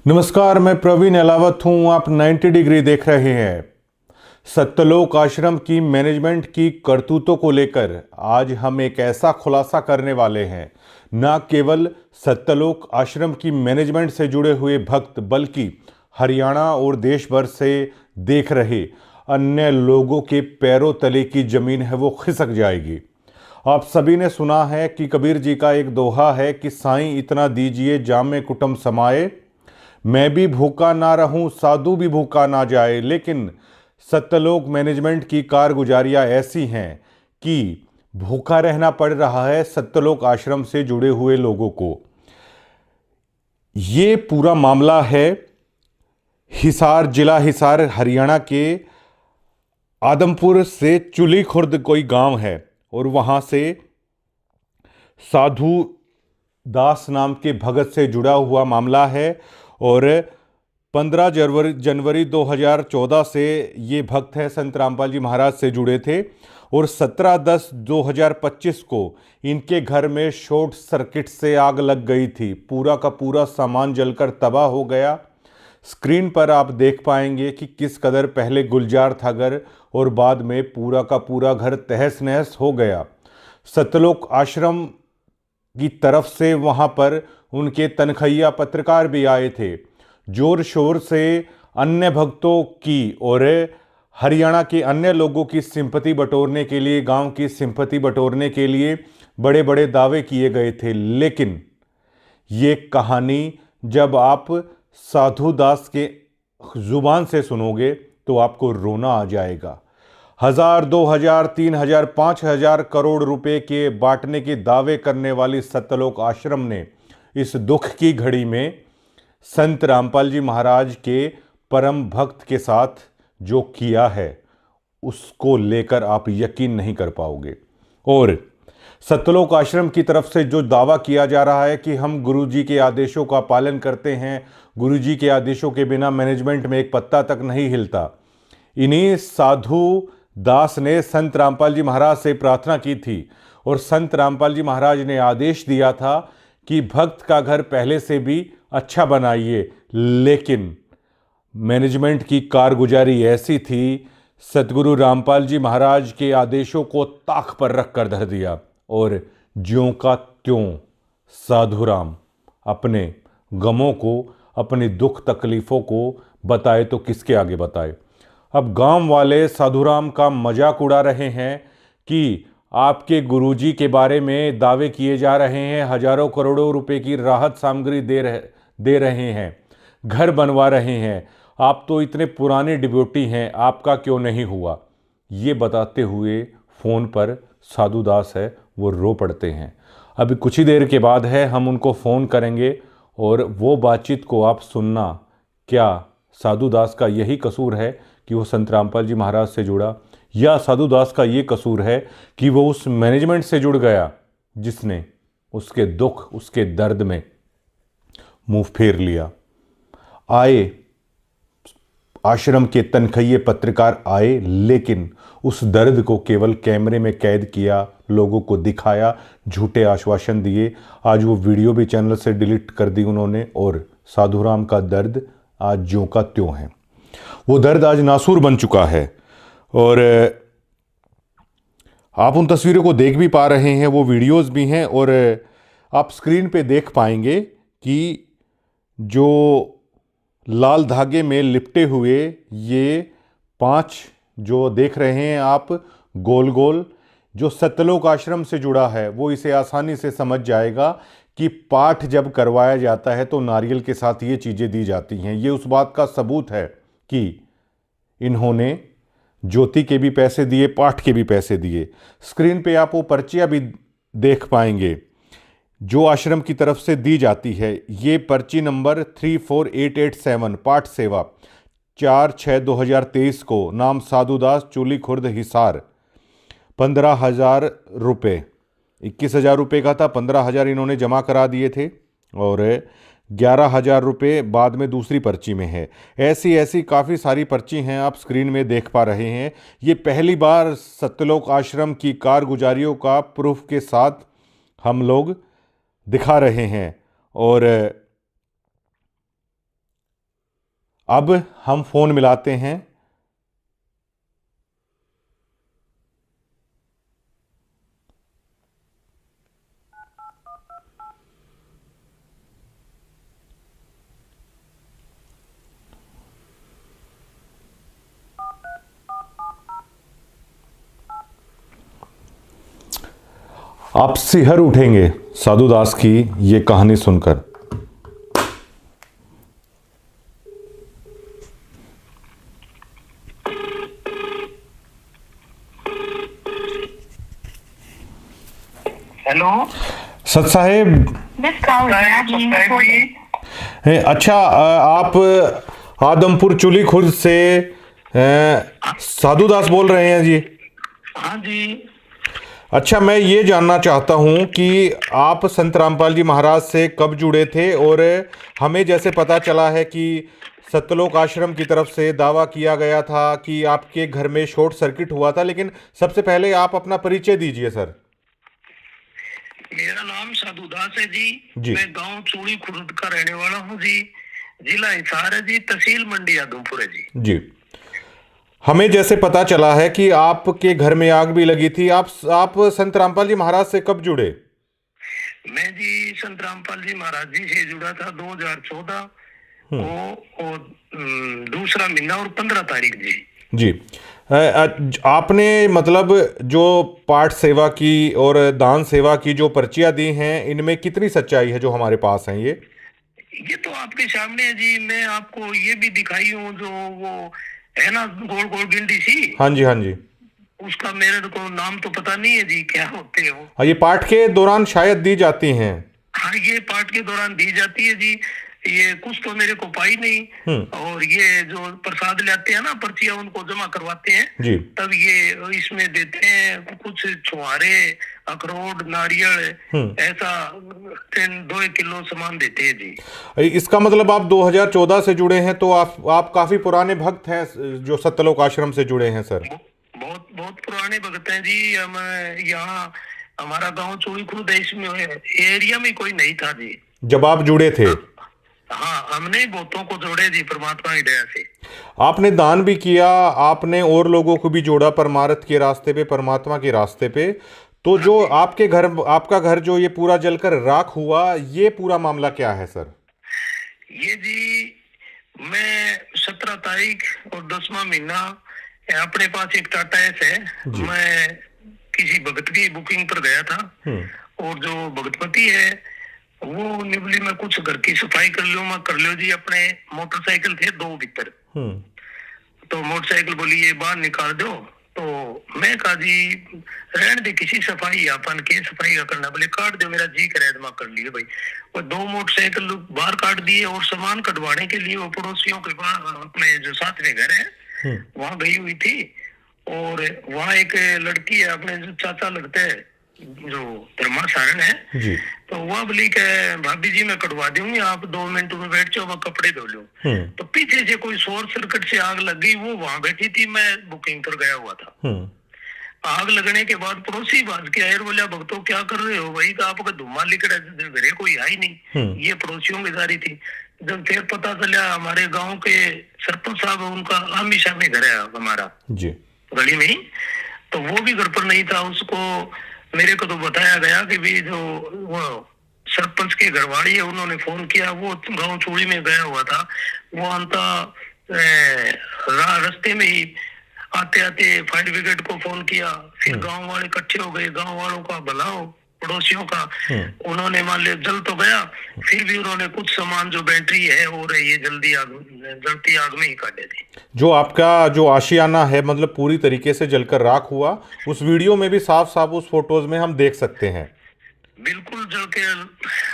नमस्कार, मैं प्रवीण अलावत हूं। आप 90 डिग्री देख रहे हैं। सत्यलोक आश्रम की मैनेजमेंट की करतूतों को लेकर आज हम एक ऐसा खुलासा करने वाले हैं। न केवल सत्यलोक आश्रम की मैनेजमेंट से जुड़े हुए भक्त बल्कि हरियाणा और देश भर से देख रहे अन्य लोगों के पैरों तले की जमीन है वो खिसक जाएगी। आप सभी ने सुना है कि कबीर जी का एक दोहा है कि साईं इतना दीजिए जामे कुटुंब समाए, मैं भी भूखा ना रहूं साधु भी भूखा ना जाए। लेकिन सत्यलोक मैनेजमेंट की कारगुजारियां ऐसी हैं कि भूखा रहना पड़ रहा है सत्यलोक आश्रम से जुड़े हुए लोगों को। ये पूरा मामला है हिसार, जिला हिसार, हरियाणा के आदमपुर से चुली खुर्द कोई गांव है और वहां से साधु दास नाम के भगत से जुड़ा हुआ मामला है। और 15 जनवरी 2014 से ये भक्त है संत रामपाल जी महाराज से जुड़े थे और 17/10/2025 को इनके घर में शॉर्ट सर्किट से आग लग गई थी। पूरा का पूरा सामान जलकर तबाह हो गया। स्क्रीन पर आप देख पाएंगे कि किस कदर पहले गुलजार था घर और बाद में पूरा का पूरा घर तहस नहस हो गया। सत्यलोक आश्रम की तरफ से वहां पर उनके तनखैया पत्रकार भी आए थे। जोर शोर से अन्य भक्तों की और हरियाणा के अन्य लोगों की सिंपैथी बटोरने के लिए, गांव की सिंपैथी बटोरने के लिए बड़े बड़े दावे किए गए थे। लेकिन ये कहानी जब आप साधु दास के जुबान से सुनोगे तो आपको रोना आ जाएगा। 1000, 2000, 3000, 5000 करोड़ रुपए के बांटने के दावे करने वाली सत्यलोक आश्रम ने इस दुख की घड़ी में संत रामपाल जी महाराज के परम भक्त के साथ जो किया है उसको लेकर आप यकीन नहीं कर पाओगे। और सत्यलोक आश्रम की तरफ से जो दावा किया जा रहा है कि हम गुरुजी के आदेशों का पालन करते हैं, गुरुजी के आदेशों के बिना मैनेजमेंट में एक पत्ता तक नहीं हिलता। इन्हीं साधु दास ने संत रामपाल जी महाराज से प्रार्थना की थी और संत रामपाल जी महाराज ने आदेश दिया था कि भक्त का घर पहले से भी अच्छा बनाइए। लेकिन मैनेजमेंट की कारगुजारी ऐसी थी, सतगुरु रामपाल जी महाराज के आदेशों को ताक पर रख कर धर दिया और ज्यों का त्यों साधुराम अपने गमों को, अपनी दुख तकलीफ़ों को बताए तो किसके आगे बताए। अब गांव वाले साधुराम का मजाक उड़ा रहे हैं कि आपके गुरुजी के बारे में दावे किए जा रहे हैं, हजारों करोड़ों रुपए की राहत सामग्री दे रहे हैं, घर बनवा रहे हैं, आप तो इतने पुराने डिब्यूटी हैं, आपका क्यों नहीं हुआ। ये बताते हुए फ़ोन पर साधु दास है वो रो पड़ते हैं। अभी कुछ ही देर के बाद है हम उनको फ़ोन करेंगे और वो बातचीत को आप सुनना। क्या साधु दास का यही कसूर है कि वो संत रामपाल जी महाराज से जुड़ा, या साधु दास का ये कसूर है कि वो उस मैनेजमेंट से जुड़ गया जिसने उसके दुख, उसके दर्द में मुंह फेर लिया। आए आश्रम के तनखैये पत्रकार आए, लेकिन उस दर्द को केवल कैमरे में कैद किया, लोगों को दिखाया, झूठे आश्वासन दिए। आज वो वीडियो भी चैनल से डिलीट कर दी उन्होंने और साधुराम का दर्द आज ज्यों का त्यों है। वो दर्द आज नासूर बन चुका है और आप उन तस्वीरों को देख भी पा रहे हैं, वो वीडियोस भी हैं और आप स्क्रीन पे देख पाएंगे कि जो लाल धागे में लिपटे हुए ये 5 जो देख रहे हैं आप गोल गोल, जो सत्यलोक आश्रम से जुड़ा है वो इसे आसानी से समझ जाएगा कि पाठ जब करवाया जाता है तो नारियल के साथ ये चीज़ें दी जाती हैं। ये उस बात का सबूत है कि इन्होंने ज्योति के भी पैसे दिए, पाठ के भी पैसे दिए। स्क्रीन पे आप वो पर्चियाँ भी देख पाएंगे जो आश्रम की तरफ से दी जाती है। ये पर्ची नंबर 34887 पाठ सेवा 4/6/2023 को, नाम साधुदास, चूली खुर्द, हिसार, 15,000 रुपये, 21,000 रुपये का था, 15,000 इन्होंने जमा करा दिए थे और 11,000 रुपये बाद में दूसरी पर्ची में है। ऐसी ऐसी काफ़ी सारी पर्ची हैं, आप स्क्रीन में देख पा रहे हैं। ये पहली बार सत्यलोक आश्रम की कारगुजारियों का प्रूफ के साथ हम लोग दिखा रहे हैं और अब हम फोन मिलाते हैं। आप सिहर उठेंगे साधु दास की ये कहानी सुनकर। हेलो सत साहेब। अच्छा, आप आदमपुर चुली खुर्द से साधु दास बोल रहे हैं जी? हाँ जी। अच्छा, मैं ये जानना चाहता हूँ कि आप संत रामपाल जी महाराज से कब जुड़े थे, और हमें जैसे पता चला है कि सत्यलोक आश्रम की तरफ से दावा किया गया था कि आपके घर में शॉर्ट सर्किट हुआ था, लेकिन सबसे पहले आप अपना परिचय दीजिए सर। मेरा नाम साधु दास है जी। मैं गांव चूड़ी खुर्द का रहने वाला हूँ जी। जिला हिसार है जी, तहसील मंडी आदमपुर है जी। हमें जैसे पता चला है कि आपके घर में आग भी लगी थी। आप संत रामपाल जी महाराज से कब जुड़े? मैं जी संत रामपाल जी महाराज जी से जुड़ा था 2014 और दूसरा महीना और 15 तारीख जी। आपने मतलब जो पाठ सेवा की और दान सेवा की जो पर्चियां दी हैं, इनमें कितनी सच्चाई है जो हमारे पास हैं? ये तो आपके सामने है जी। मैं आपको ये भी दिखाई हूँ, जो वो है ना गोल गोल गिंडी सी। हाँ जी। उसका मेरे को नाम तो पता नहीं है जी, क्या होते हैं वो। हाँ, ये पाठ के दौरान शायद दी जाती हैं। हाँ, ये पाठ के दौरान दी जाती है जी। ये कुछ तो मेरे को पाई नहीं। और ये जो प्रसाद लाते हैं ना, पर्चियां उनको जमा करवाते हैं जी, तब ये इसमें देते हैं कुछ छुहारे, अखरोट, नारियल, ऐसा 2 किलो सामान देते हैं जी। इसका मतलब आप 2014 से जुड़े हैं, तो आप काफी पुराने भक्त हैं जो सत्यलोक आश्रम से जुड़े हैं सर। बहुत पुराने भक्त हैं जी। हम यहाँ हमारा गांव चूड़ी खुर्द है, इसमें एरिया में कोई नहीं था जी जब आप जुड़े थे। हाँ, हमने बहुतों को जोड़े जी परमात्मा की दया से। आपने दान भी किया, आपने और लोगों को भी जोड़ा परमार्थ के रास्ते पे, परमात्मा के रास्ते पे। तो जो आपका घर जो ये पूरा जलकर राख हुआ, ये पूरा मामला क्या है सर? ये जी, मैं 17 तारीख और 10वां महीना, अपने पास एक टाटा एस है। मैं किसी भगत की बुकिंग पर गया था, और जो भगतपति है वो निबली में कुछ घर की सफाई कर लो जी। अपने मोटरसाइकिल थे 2 भीतर, तो मोटरसाइकिल बोली ये बाहर निकाल दो। तो मैं कहा जी रहने दे, किसी सफाई अपन के सफाई का करना, बोले काट दो, मेरा जी करे जमा कर लिए भाई। और 2 मोटरसाइकिल बाहर काट दिए, और सामान कटवाने के लिए वो पड़ोसियों के पास अपने जो साथ में घर है वहां गई हुई थी। और वहां एक लड़की है, अपने जो चाचा लगते है, जो धर्मा सारण है जी। तो वह बोली के भाभी जी मैं कटवा दूंगी, आप 2 मिनट में बैठ जाओ, मैं कपड़े धो लूं। तो पीछे से कोई शॉर्ट सर्किट से आग लग गई। वो वहां बैठी थी, मैं बुकिंग पर गया हुआ था। आग लगने के बाद पड़ोसी भाग के आए, बोला भक्तों क्या कर रहे हो भाई? तो आपका धुआं लिकड़ा, घरे कोई आई नहीं, ये पड़ोसियों की जारी थी। जब फिर पता चला, हमारे गाँव के सरपंच साहब, उनका आमी सामने घर है हमारा जी, गली में ही, तो वो भी घर पर नहीं था। उसको मेरे को तो बताया गया कि भी जो वो सरपंच के घरवाली है, उन्होंने फोन किया। वो गांव चूड़ी में गया हुआ था। वो अंता रास्ते में ही आते आते फायर ब्रिगेड को फोन किया। फिर गांव वाले इकट्ठे हो गए, गांव वालों का भलाओ, पड़ोसियों का। उन्होंने मान लिया जल तो गया, फिर भी उन्होंने कुछ सामान जो बैटरी है और ये जल्दी जलती आग में ही काटे थे। जो आपका जो आशियाना है, मतलब पूरी तरीके से जलकर राख हुआ, उस वीडियो में भी साफ साफ उस फोटोज में हम देख सकते हैं। बिल्कुल जल के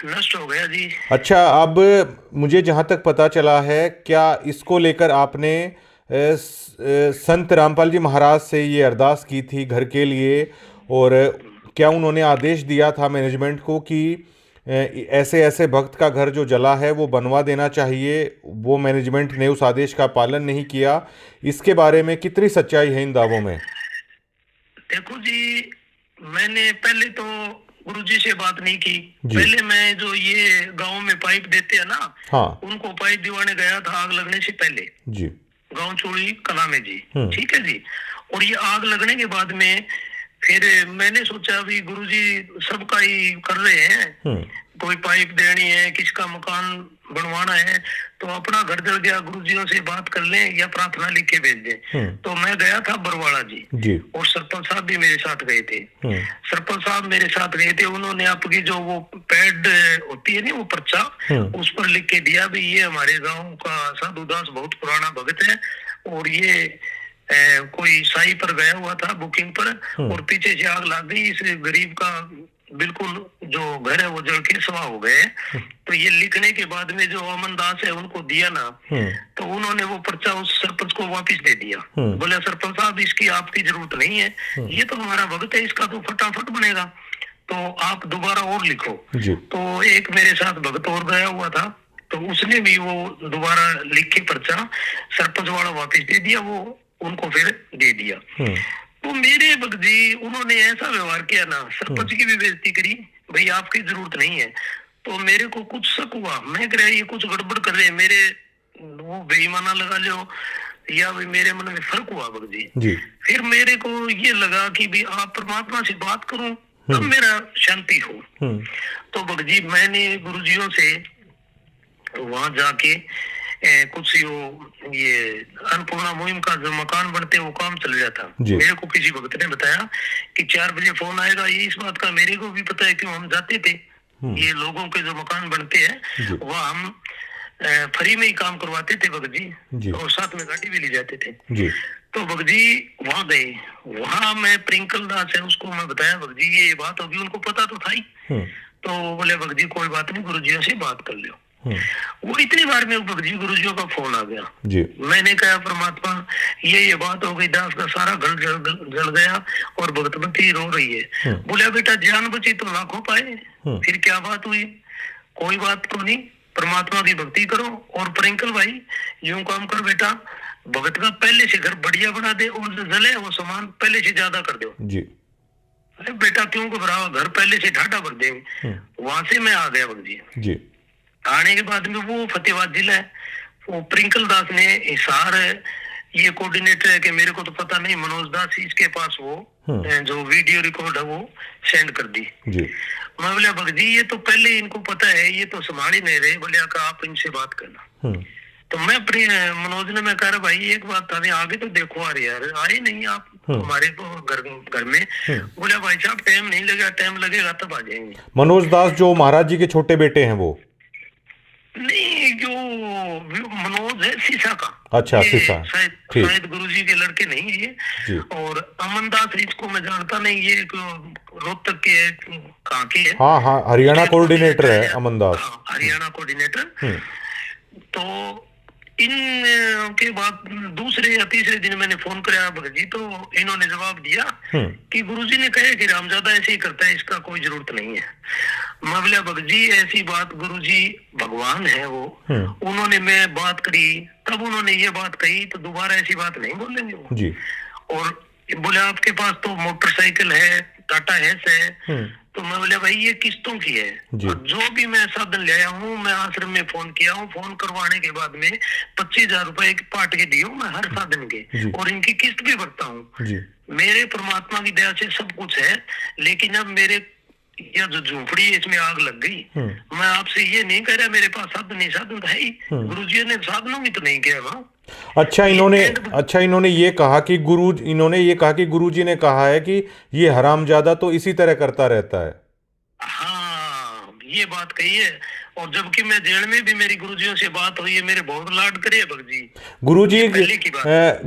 नष्ट हो गया जी। अच्छा, अब मुझे जहां तक पता चला है, क्या इसको लेकर आपने संत रामपाल जी महाराज से ये अरदास की थी घर के लिए, और क्या उन्होंने आदेश दिया था मैनेजमेंट को कि ऐसे ऐसे भक्त का घर जो जला है वो बनवा देना चाहिए? वो मैनेजमेंट ने उस आदेश का पालन नहीं किया। इसके बारे में कितनी सच्चाई है इन दावों में? देखो जी, मैंने पहले तो गुरुजी से बात नहीं की। जी। पहले मैं जो ये गांव में पाइप देते हैं ना, हाँ उनको पाइप दिवाने गया था आग लगने से पहले, जी। गांव चोड़ी कला में जी। हम्म। ठीक है जी। और ये आग लगने के बाद में फिर मैंने सोचा भी गुरुजी सबका ही कर रहे हैं, कोई पाइप देनी है, किसका मकान बनवाना है, तो अपना घर जल गया, गुरुजियों से बात कर लें या प्रार्थना लिख के भेज दें। तो मैं गया था बरवाड़ा जी, और सरपंच साहब भी मेरे साथ गए थे। सरपंच साहब मेरे साथ गए थे, उन्होंने आपकी जो वो पैड होती है ना, वो पर्चा, उस पर लिख के दिया भी ये हमारे गांव का साधुदास बहुत पुराना भगत है, और ये कोई साई पर गया हुआ था बुकिंग पर, और पीछे से आग लग गई, इस गरीब का बिल्कुल जो घर है वो जल के सवा हो गए। तो ये लिखने के बाद में जो अमन दास है उनको दिया ना, तो उन्होंने वो पर्चा उस सरपंच को वापस दे दिया। बोले सरपंच साहब इसकी आपकी जरूरत नहीं है, ये तो हमारा भगत है, इसका तो फटाफट बनेगा, तो आप दोबारा और लिखो। तो एक मेरे साथ भगत और गया हुआ था, तो उसने भी वो दोबारा लिख के पर्चा सरपंच वाला वापस दे दिया, वो उनको फिर दे दिया। तो मेरे भगत जी उन्होंने ऐसा व्यवहार किया ना, सरपंच की भी बेइज्जती करी, भाई आपकी जरूरत नहीं है। तो मेरे को कुछ शक हुआ, मैं कह रहा ये कुछ गड़बड़ कर रहे हैं, मेरे वो बेईमाना लगा लो या भाई मेरे मन में फर्क हुआ भगत जी। फिर मेरे को ये लगा कि भाई आप परमात्मा से बात करूं तब मेरा शांति हो। तो भगत जी मैंने गुरुजियों से वहां जाके कुछ ये अन्नपूर्णा मुहिम का जो मकान बनते वो काम चल रहा था। मेरे को किसी भगत ने बताया कि 4 बजे फोन आएगा, ये इस बात का मेरे को भी पता है, क्यों हम जाते थे, ये लोगों के जो मकान बनते हैं वह हम फ्री में ही काम करवाते थे भगत जी, और साथ में गाड़ी भी ले जाते थे। तो भगत जी वहां गए, वहां मैं प्रिंकल दास है उसको मैं बताया भगत जी ये बात होगी, उनको पता तो था ही। तो बोले भगत जी कोई बात नहीं, गुरुजियों से बात कर लो। वो इतनी बार में भगत जी गुरुजियों का फोन आ गया जी। मैंने कहा परमात्मा ये बात हो गई, दास का सारा घर जल गया और भगतमती रो रही है। बोले बेटा जान बची तो लाखों पाए, फिर क्या बात हुई, कोई बात तो नहीं, परमात्मा की भक्ति करो। और प्रिंकल भाई यूं काम कर बेटा, भगत का पहले से घर बढ़िया बना दे, और जो जले वो सामान पहले से ज्यादा कर दो जी। अरे बेटा क्यों घबराओ, घर पहले से ढाटा भर देंगे। वहां से मैं आ गया भगत जी। आने के बाद में वो फतेहाबाद जिला है, वो प्रिंकल दास ने हिसार ये कोऑर्डिनेटर है कि मेरे को तो पता नहीं, मनोज दास इसके पास वो जो वीडियो रिकॉर्ड है वो सेंड कर दी जी। मैं बोला भगत जी ये तो पहले इनको पता है, ये तो संभाल ही नहीं रहे। बोले आप इनसे बात करना। तो मैं मनोज ने मैं कह रहा भाई एक बात था, आगे तो देखो आ रही यार, आए नहीं आप हमारे घर में। बोला भाई साहब टाइम नहीं लगेगा, टाइम लगेगा तब आ जाएंगे। मनोज दास जो महाराज जी के छोटे बेटे हैं वो नहीं, जो मनोज है सीसा का। अच्छा सीसा, शायद गुरुजी के लड़के नहीं है ये। और अमन दास इसको मैं जानता नहीं, ये रोहतक के कहाँ के है। हाँ हरियाणा कोऑर्डिनेटर है अमन दास, हरियाणा कोऑर्डिनेटर। तो इन के बाद दूसरे या तीसरे दिन मैंने फोन कराया भगत जी, तो इन्होंने जवाब दिया कि गुरुजी ने कहे कि रामजादा ऐसे ही करता है, इसका कोई जरूरत नहीं है। मैं बोला भगत जी ऐसी बात, गुरुजी भगवान है वो, उन्होंने मैं बात करी तब उन्होंने ये बात कही, तो दोबारा ऐसी बात नहीं बोलेंगे वो जी। और बोले आपके पास तो मोटरसाइकिल है, टाटा हैस है। तो मैं बोला भाई ये किस्तों की है, जो भी मैं साधन ले आया हूँ, मैं आश्रम में फोन किया हूँ, फोन करवाने के बाद में 25,000 रुपए पाट के दिए मैं हर साधन के, और इनकी किस्त भी भरता हूँ। मेरे परमात्मा की दया से सब कुछ है, लेकिन अब मेरे यह जो झूंपड़ी है इसमें आग लग गई। मैं आपसे ये नहीं कह रहा मेरे पास साधन नहीं, साधन है ही, गुरुजी ने साधनों की तो नहीं किया वहाँ। अच्छा इन्होंने ये कहा कि गुरुजी ने कहा है कि ये हरामजादा तो इसी तरह करता रहता है। हाँ ये बात कही है, और जबकि मैं जेल में भी मेरी गुरुजियों से बात हुई है, मेरे बहुत लाड करे भगत जी।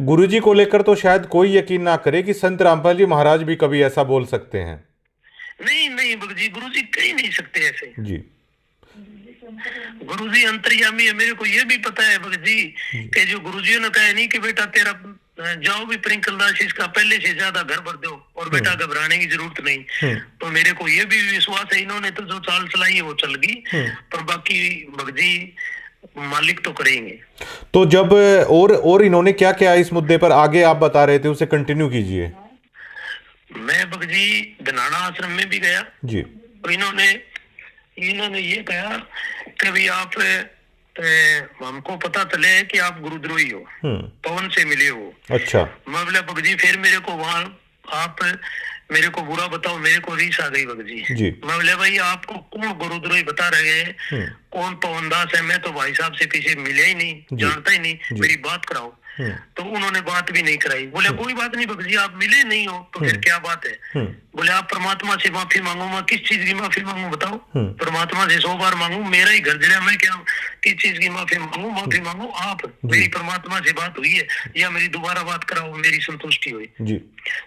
गुरुजी को लेकर तो शायद कोई यकीन ना करे कि संत रामपाल जी महाराज भी कभी ऐसा बोल सकते हैं। नहीं भगत जी, गुरुजी कह नहीं सकते ऐसे जी। गुरुजी अंतर्यामी है, मेरे को ये भी पता है भगत जी कि जो गुरुजियों ने कहा नहीं कि बेटा तेरा जाओ भी प्रिंकल दास इसका पहले से ज्यादा घर भर दो, और बेटा घबराने की जरूरत नहीं। तो मेरे को ये भी विश्वास है, इन्होंने तो जो चाल चलाई है वो चल गई, पर बाकी भगत जी मालिक तो करेंगे। तो जब और इन्होंने क्या क्या इस मुद्दे पर आगे आप बता रहे थे उसे कंटिन्यू कीजिए। मैं भगत जी धनाना आश्रम में भी गया जी। तो इन्होंने ये कहा कि भाई आप हमको पता चले कि आप गुरुद्रोही हो, पवन से मिले हो। अच्छा। मैं बोला भगत जी फिर मेरे को वहां आप मेरे को बुरा बताओ, मेरे को रीस आ गई भगत जी। मैं बोले भाई आपको कौन गुरुद्रोही बता रहे हैं, कौन पवनदास है? मैं तो भाई साहब से किसी मिले ही नहीं, जानता ही नहीं, मेरी बात कराओ। तो उन्होंने बात भी नहीं कराई। बोले कोई बात नहीं भगत जी, आप मिले नहीं हो तो फिर क्या बात है? बोले आप परमात्मा से माफी मांगो। मैं किस चीज की माफी मांगू बताओ? परमात्मा से 100 बार मांगू, मेरा ही घर जला, मैं क्या किस चीज की माफी मांगू? माफी मांगो आप, मेरी परमात्मा से बात हुई है या मेरी दोबारा बात कराओ, मेरी संतुष्टि हुई।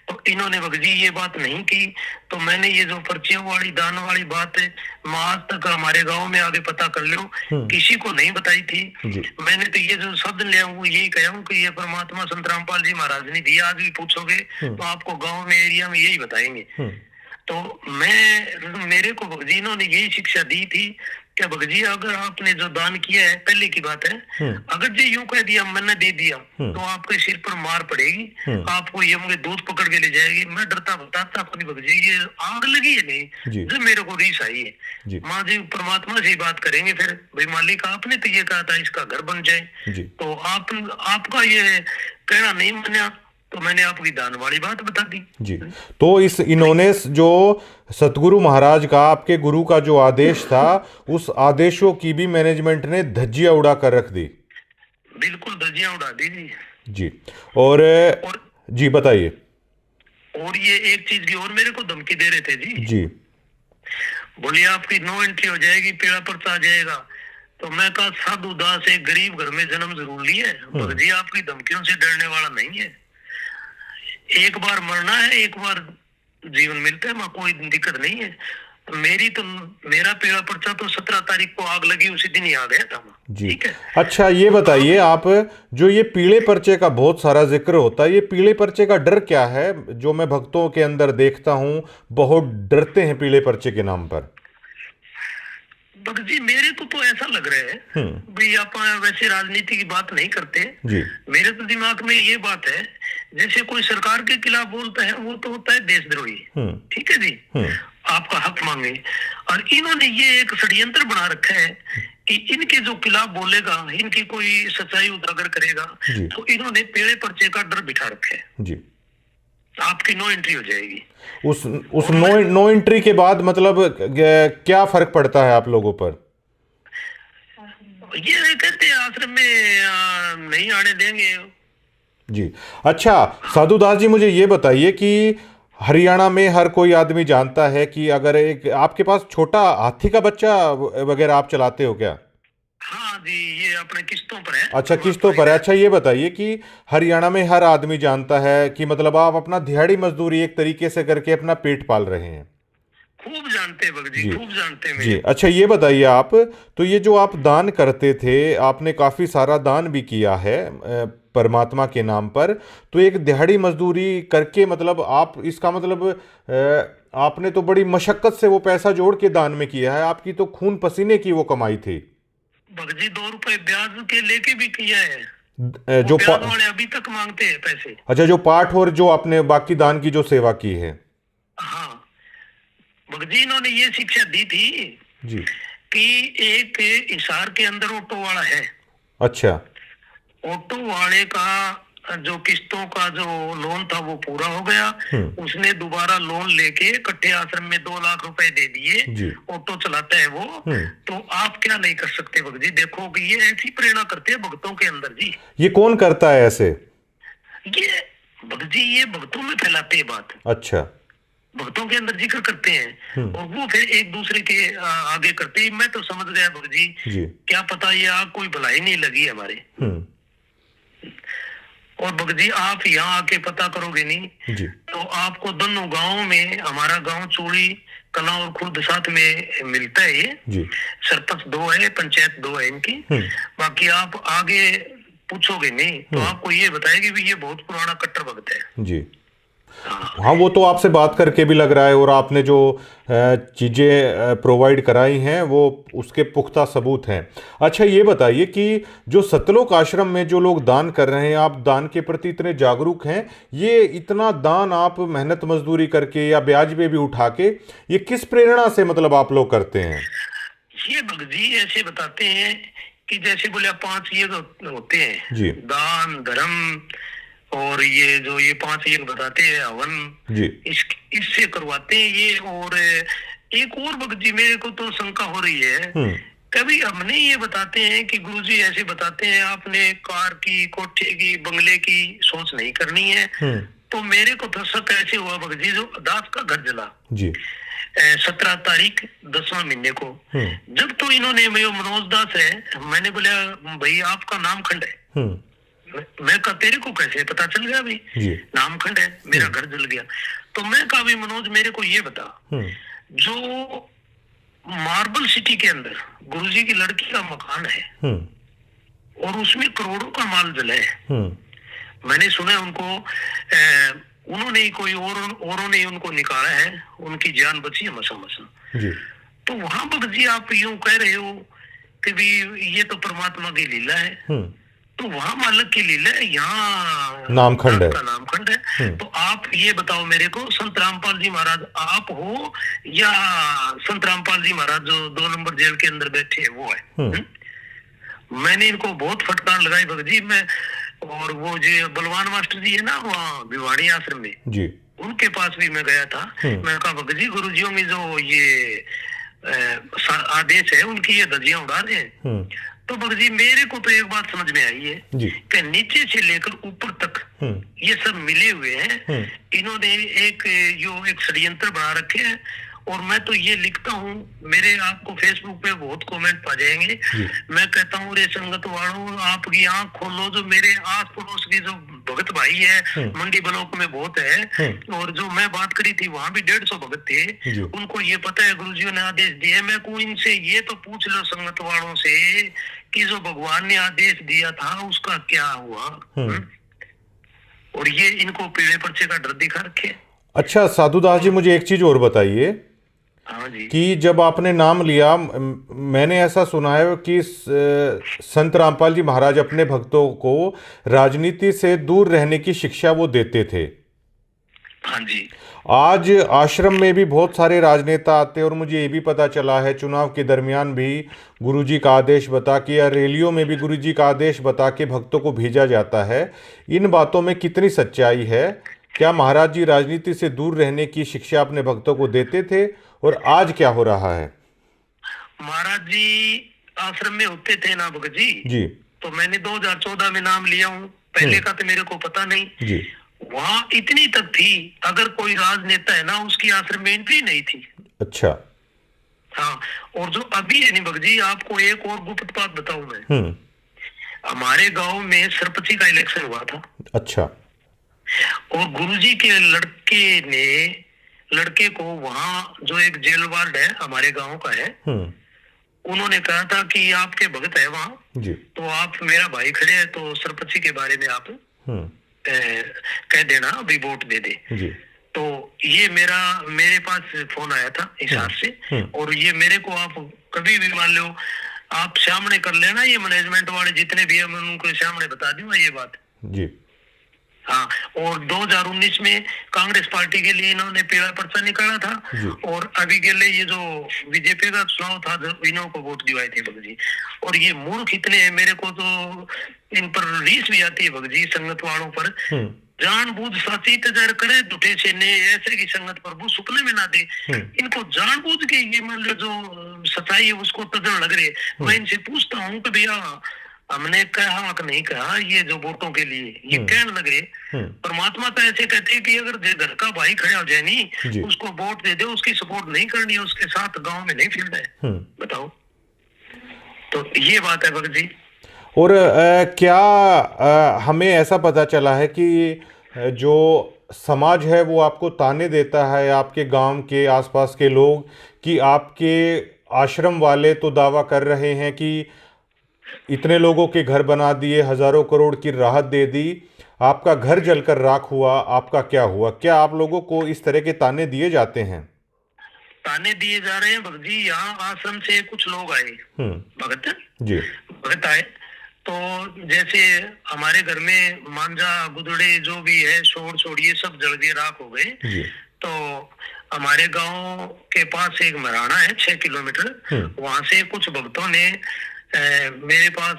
तो इन्होंने भगत जी ये बात नहीं की। तो मैंने ये जो पर्चियों वाली दान वाली बात है, मैं आज तक हमारे गांव में आगे पता कर लो, किसी को नहीं बताई थी। मैंने तो ये जो शब्द लिया हूँ यही कहा हूँ कि ये परमात्मा संत रामपाल जी महाराज ने दिया। आज भी पूछोगे तो आपको गांव में एरिया में यही बताएंगे। तो मेरे को भगत जी इन्होंने यही शिक्षा दी थी कि भगत जी अगर आपने जो दान किया है, पहले की बात है, अगर जी यूं कह दिया मैंने दे दिया तो आपके सिर पर मार पड़ेगी, आपको यम के दूध पकड़ के ले जाएगी। मैं डरता बताता अपनी भगत जी ये आग लगी है नहीं जो मेरे को रीस आई है। माँ जी परमात्मा से ही बात करेंगे फिर, भाई मालिक आपने तो ये कहा था इसका घर बन जाए, तो आपका ये कहना नहीं माना तो मैंने आपकी दान वाली बात बता दी। जी। तो इन्होंने जो सतगुरु महाराज का, आपके गुरु का जो आदेश था, उस आदेशों की भी मैनेजमेंट ने धज्जियां उड़ा कर रख दी। बिल्कुल धज्जियां उड़ा दी जी। और जी बताइए। और ये एक चीज की और मेरे को धमकी दे रहे थे जी। बोलिए आपकी नो एंट्री हो जाएगी, पीड़ा पर्चा आ जाएगा। तो मैं कहा साधु दास एक गरीब घर में जन्म जरूर लिए, भगत जी आपकी धमकियों से डरने वाला नहीं है। एक बार मरना है, एक बार जीवन मिलता है, कोई दिक्कत नहीं है। तो मेरा पीड़ा पर्चा तो 17 तारीख को आग लगी उसी दिन ही आ गया था। ठीक है। अच्छा ये बताइए आप, जो ये पीले पर्चे का बहुत सारा जिक्र होता है, ये पीले पर्चे का डर क्या है? जो मैं भक्तों के अंदर देखता हूँ बहुत डरते हैं पीले पर्चे के नाम पर। भगत जी मेरे को तो ऐसा लग रहा है भाई, आप वैसे राजनीति की बात नहीं करते जी। मेरे तो दिमाग में ये बात है, जैसे कोई सरकार के खिलाफ बोलता है वो तो होता है देशद्रोही। ठीक है जी, आपका हक मांगे। और इन्होंने ये एक षड्यंत्र बना रखा है कि इनके जो खिलाफ बोलेगा, इनकी कोई सच्चाई उजागर करेगा, तो इन्होंने पीले पर्चे का डर बिठा रखा है जी। आपकी नो एंट्री हो जाएगी। उस नो एंट्री के बाद मतलब क्या फर्क पड़ता है आप लोगों पर? ये कहते हैं आश्रम में नहीं आने देंगे जी। अच्छा साधुदास जी, मुझे ये बताइए कि हरियाणा में हर कोई आदमी जानता है कि अगर एक आपके पास छोटा हाथी का बच्चा वगैरह आप चलाते हो क्या? हाँ जी, ये अपने किस्तों पर है। अच्छा किस्तों पर है। अच्छा ये बताइए कि हरियाणा में हर आदमी जानता है कि मतलब आप अपना दिहाड़ी मजदूरी एक तरीके से करके अपना पेट पाल रहे हैं। खूब जानते हैं भगत जी, खूब जानते हैं जी। अच्छा ये बताइए आप, तो ये जो आप दान करते थे, आपने काफी सारा दान भी किया है परमात्मा के नाम पर, तो एक दिहाड़ी मजदूरी करके मतलब आप इसका मतलब आपने तो बड़ी मशक्कत से वो पैसा जोड़ के दान में किया है, आपकी तो खून पसीने की वो कमाई थी। भगत जी 2 रुपए ब्याज के लेके भी किया है, जो ब्याज वाले अभी तक मांगते हैं पैसे। अच्छा जो पाठ और जो आपने बाकी दान की जो सेवा की है। हाँ भगत जी इन्होंने ये शिक्षा दी थी जी कि एक हिसार के अंदर ऑटो वाला है। अच्छा। ऑटो वाले का जो किस्तों का जो लोन था वो पूरा हो गया, उसने दोबारा लोन लेके इकट्ठे आश्रम में 2 लाख रुपए दे दिए, ऑटो चलाता है वो। तो आप क्या नहीं कर सकते भगत जी? देखो कि ये ऐसी प्रेरणा करते हैं भक्तों के अंदर जी। ये कौन करता है ऐसे? ये भगत जी ये भक्तों में फैलाते हैं बात। अच्छा। भक्तों के अंदर जिक्र करते हैं और वो फिर एक दूसरे के आगे करते हैं। मैं तो समझ गया भगत जी, क्या पता ये आग कोई भलाई नहीं लगी हमारे। और भगत जी आप यहाँ आके पता करोगे नहीं जी, तो आपको दोनों गांव में, हमारा गांव चूड़ी कला और खुर्द साथ में मिलता है ये जी। सरपंच 2 है, पंचायत 2 है इनकी। बाकी आप आगे पूछोगे नहीं तो आपको ये बताएगी भी ये बहुत पुराना कट्टर भगत है जी। हाँ, वो तो आपसे बात करके भी लग रहा है, और आपने जो चीज़ें प्रोवाइड कराई हैं वो उसके पुख्ता सबूत हैं। अच्छा, ये बताइए कि जो सतलोक आश्रम में जो लोग दान कर रहे हैं, आप दान के प्रति इतने जागरूक हैं, ये इतना दान आप मेहनत मजदूरी करके या ब्याज पे भी उठा के, ये किस प्रेरणा से मतलब आप लोग करते हैं? ये भगत जी ऐसे बताते हैं कि जैसे बोले 5 यज्ञ होते हैं, जी दान धर्म, और ये जो ये 5 यज्ञ बताते हैं हवन, जी इससे करवाते हैं ये। और एक और भगत जी मेरे को तो शंका हो रही है, कभी हमने ये बताते हैं कि गुरुजी ऐसे बताते हैं आपने कार की, कोठे की, बंगले की सोच नहीं करनी है, तो मेरे को तो शक ऐसे हुआ भगत जी, जो दास का घर जला जी 17 तारीख 10वां महीने को, जब तो इन्होंने, मनोज दास है, मैंने बोला भाई आपका नामखंड है, मैं कहा तेरे को कैसे पता चल गया भाई नामखंड है, मेरा घर जल गया। तो मैं कहा भाई मनोज मेरे को ये बता, जो मार्बल सिटी के अंदर गुरुजी की लड़की का मकान है और उसमें करोड़ों का माल जला है, मैंने सुना उनको उन्होंने ही कोई औरों ने उनको निकाला है, उनकी जान बची है मसा मसा। तो वहां भगत जी आप यूं कह रहे हो कि भी ये तो परमात्मा की लीला है, तो वहां मालिक की लीला है, यहाँ नामखंड है, का नामखंड है। तो आप ये बताओ मेरे को, संत रामपाल जी महाराज आप हो या संत रामपाल जी महाराज जो 2 नंबर जेल के अंदर बैठे हैं वो है? मैंने इनको बहुत फटकार लगाई भगत जी मैं, और वो जो बलवान मास्टर जी है ना वहाँ भिवाड़ी आश्रम में जी, उनके पास भी मैं गया था। मैं कहा भगत जी गुरुजियों में जो ये आदेश है उनकी ये धज्जियां उड़ा रहे हैं। तो भगत जी मेरे को तो एक बात समझ में आई है कि नीचे से लेकर ऊपर तक ये सब मिले हुए हैं, इन्होंने एक षड्यंत्र बना रखे हैं। और मैं तो ये लिखता हूँ, मेरे आपको फेसबुक पे बहुत कमेंट पा जाएंगे, मैं कहता हूँ रे संगत वालों आपकी आंख खोलो, जो मेरे आस पड़ोस के जो भगत भाई है मंडी ब्लॉक में बहुत है, और जो मैं बात करी थी वहां भी 150 भगत थे, उनको ये पता है गुरुजियों ने आदेश दिए। मैं को इनसे ये तो पूछ लो संगत वालों से कि जो भगवान ने आदेश दिया था उसका क्या हुआ, और ये इनको पीड़े पर्चे का डर दिखा रखे। अच्छा साधुदास जी, मुझे एक चीज और बताइए कि जब आपने नाम लिया, मैंने ऐसा सुना है कि संत रामपाल जी महाराज अपने भक्तों को राजनीति से दूर रहने की शिक्षा वो देते थे। हाँ जी। आज आश्रम में भी बहुत सारे राजनेता आते हैं, और मुझे ये भी पता चला है चुनाव के दरमियान भी गुरुजी का आदेश बता के, या रैलियों में भी गुरुजी का आदेश बता के भक्तों को भेजा जाता है। इन बातों में कितनी सच्चाई है? क्या महाराज जी राजनीति से दूर रहने की शिक्षा अपने भक्तों को देते थे, और आज क्या हो रहा है? महाराज जी आश्रम में होते थे ना भगत जी, तो मैंने 2014 में नाम लिया हूँ, पहले का तो मेरे को पता नहीं जी। वहाँ इतनी तक थी, अगर कोई राजनेता है ना उसकी आश्रम में एंट्री नहीं थी। अच्छा। हाँ, और जो अभी है नहीं भगत जी, आपको एक और गुप्त बात बताऊं मैं, हमारे गांव में सरपंची का इलेक्शन हुआ था। अच्छा। और गुरुजी के लड़के को वहाँ जो एक जेल वार्ड है हमारे गांव का है, उन्होंने कहा था कि आपके भगत है वहाँ जी, तो आप मेरा भाई खड़े हैं तो सरपंची के बारे में आप कह देना, अभी वोट दे दे जी। तो ये मेरे पास फोन आया था इस हाथ से, और ये मेरे को आप कभी भी मान लो आप सामने कर लेना, ये मैनेजमेंट वाले जितने भी है मैं उनको सामने बता दूंगा ये बात जी। हाँ, और 2019 में कांग्रेस पार्टी के लिए इन्होंने पीला पर्चा निकाला था, और अभी के लिए ये जो बीजेपी का चुनाव था इन्हों को वोट दिवाए थे भगत जी। और ये मूर्ख इतने हैं, मेरे को तो इन पर रीस भी आती है भगत जी, संगत वालों पर जानबूझ साथी इंतजार करे झूठे से ने ऐसे की संगत प्रभु सुपने में ना दे। इनको जानबूझ के ये मान लो जो सच्चाई है उसको तजन लग रहे। मैं इनसे पूछता हूँ कि भैया हमने कहा कि नहीं कहा, ये जो वोटों के लिए ये कहने लगे, परमात्मा तो ऐसे कहते हैं कि अगर घर का भाई खड़ा हो जाए नहीं उसको वोट दे दे, उसकी सपोर्ट नहीं करनी है, उसके साथ गांव में नहीं फिरना है। बताओ, तो ये बात है भगत जी। और क्या हमें ऐसा पता चला है कि जो समाज है वो आपको ताने देता है, आपके गांव के आसपास के लोग, कि आपके आश्रम वाले तो दावा कर रहे हैं कि इतने लोगों के घर बना दिए, हजारों करोड़ की राहत दे दी, आपका घर जलकर राख हुआ, आपका क्या हुआ? क्या आप लोगों को इस तरह के ताने दिए जाते हैं? ताने दिए जा रहे हैं भगत जी। यहाँ आश्रम से कुछ लोग आए, भगत जी भगत आए, तो जैसे हमारे घर में मांझा गुदड़े जो भी है, शोर छोड़िए सब जल गए, राख हो गए। जी तो हमारे गांव के पास एक मराना है 6 किलोमीटर, वहां से कुछ भक्तों ने मेरे पास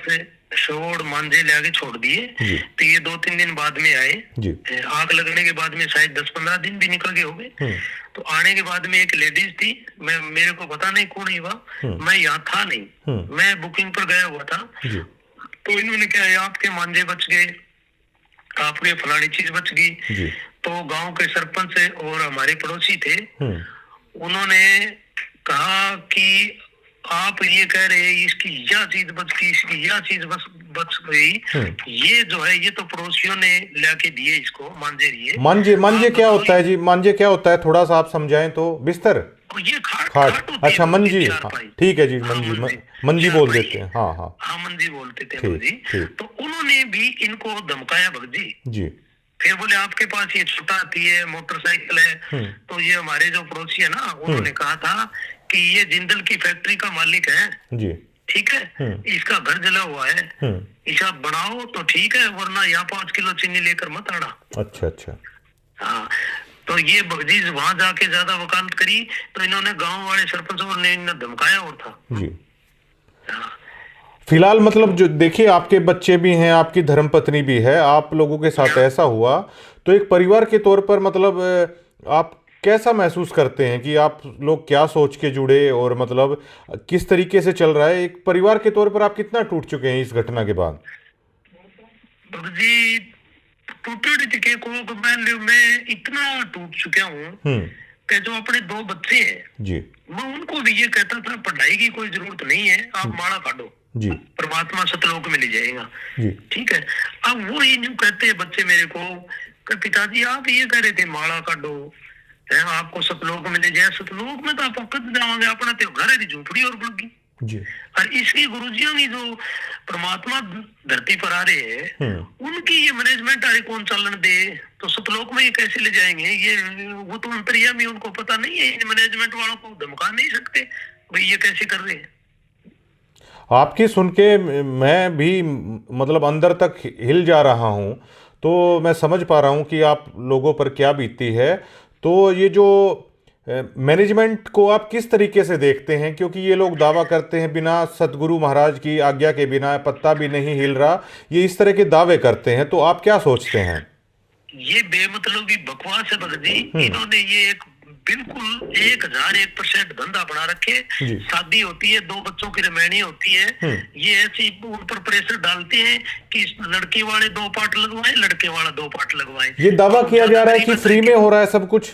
शोर मांझे ले आके छोड़ दिए। तो ये 2-3 दिन बाद में आए। आग लगने के बाद में शायद 10-15 दिन भी निकल गए हो गए। तो आने के बाद में एक लेडीज थी, मेरे को पता नहीं कौन ही वह, मैं यहाँ था नहीं, मैं बुकिंग पर गया हुआ था। तो इन्होंने क्या है, आपके मांझे बच गए, आपके फलानी चीज बच गई। तो गांव के सरपंच और हमारे पड़ोसी थे, उन्होंने कहा कि आप ये कह रहे हैं इसकी यह चीज बच गई, इसकी यह चीज बच गई, ये जो है ये तो पड़ोसियों ने लाके दिए इसको मांझे। ये मांझे क्या होता है जी? मांझे क्या होता है, थोड़ा सा आप समझाएं तो। बिस्तर, ये खाट, अच्छा मंजी, ठीक है जी, मंजी बोल देते हैं। हाँ हाँ हाँ, मंजी बोलते थे जी। तो उन्होंने भी इनको धमकाया भगत जी। फिर बोले आपके पास ये छोटा हाथी है, मोटरसाइकिल है। तो ये हमारे जो पड़ोसी है ना, उन्होंने कहा था कि ये जिंदल की फैक्ट्री का मालिक है जी, ठीक है, इसका घर जला हुआ है, इसे आप बनाओ तो ठीक है, वरना यहाँ 5 किलो चीनी लेकर मत आना। अच्छा हाँ। तो ये भगजी वहां जाके ज्यादा वकालत करी, तो इन्होंने गांव वाले सरपंच और ने इन्हें धमकाया और था जी। फिलहाल मतलब जो देखिए, आपके बच्चे भी हैं, आपकी धर्मपत्नी भी है, आप लोगों के साथ ऐसा हुआ, तो एक परिवार के तौर पर मतलब आप कैसा महसूस करते हैं कि आप लोग क्या सोच के जुड़े और मतलब किस तरीके से चल रहा है? एक परिवार के तौर पर आप कितना टूट चुके हैं इस घटना के बाद? जी टूटे को मैं इतना टूट चुका हूँ कि जो अपने 2 बच्चे हैं जी, मैं उनको भी ये कहता था पढ़ाई की कोई जरूरत नहीं है, आप माला काटो जी, परमात्मा सतलोक में ले जाएगा जी, ठीक है। अब वो ही न्यू कहते हैं बच्चे मेरे को कि पिताजी आप ये कह रहे थे माला काटो है, आपको सतलोक में ले जाए। सतलोक में तो आप कद जाओगे, अपना तो घर है, झूपड़ी और बड़गी जी। और इसकी गुरुजियों की जो परमात्मा धरती पर आ रहे हैं, उनकी ये मैनेजमेंट आए कौन चलन दे, तो सतलोक में ये कैसे ले जाएंगे? ये वो तो अंतर्यामी, उनको पता नहीं है, इन मैनेजमेंट वालों को धमका नहीं सकते भाई ये कैसे कर रहे हैं। आपकी सुन के मैं भी मतलब अंदर तक हिल जा रहा हूं, तो मैं समझ पा रहा हूं कि आप लोगों पर क्या बीतती है। तो ये जो मैनेजमेंट को आप किस तरीके से देखते हैं? क्योंकि ये लोग दावा करते हैं बिना सतगुरु महाराज की आज्ञा के बिना पत्ता भी नहीं हिल रहा, ये इस तरह के दावे करते हैं, तो आप क्या सोचते हैं? ये बेमतलब की बकवास है भगत जी। इन्होंने ये एक बिल्कुल 1001% धंधा बना रखे। शादी होती है, 2 बच्चों की रमैनी होती है, ये ऐसी उन पर प्रेशर डालते हैं कि लड़की वाले 2 पार्ट लगवाएं, लड़के वाला 2 पार्ट लगवाएं। ये दावा किया जा रहा है कि फ्री में हो रहा है सब कुछ।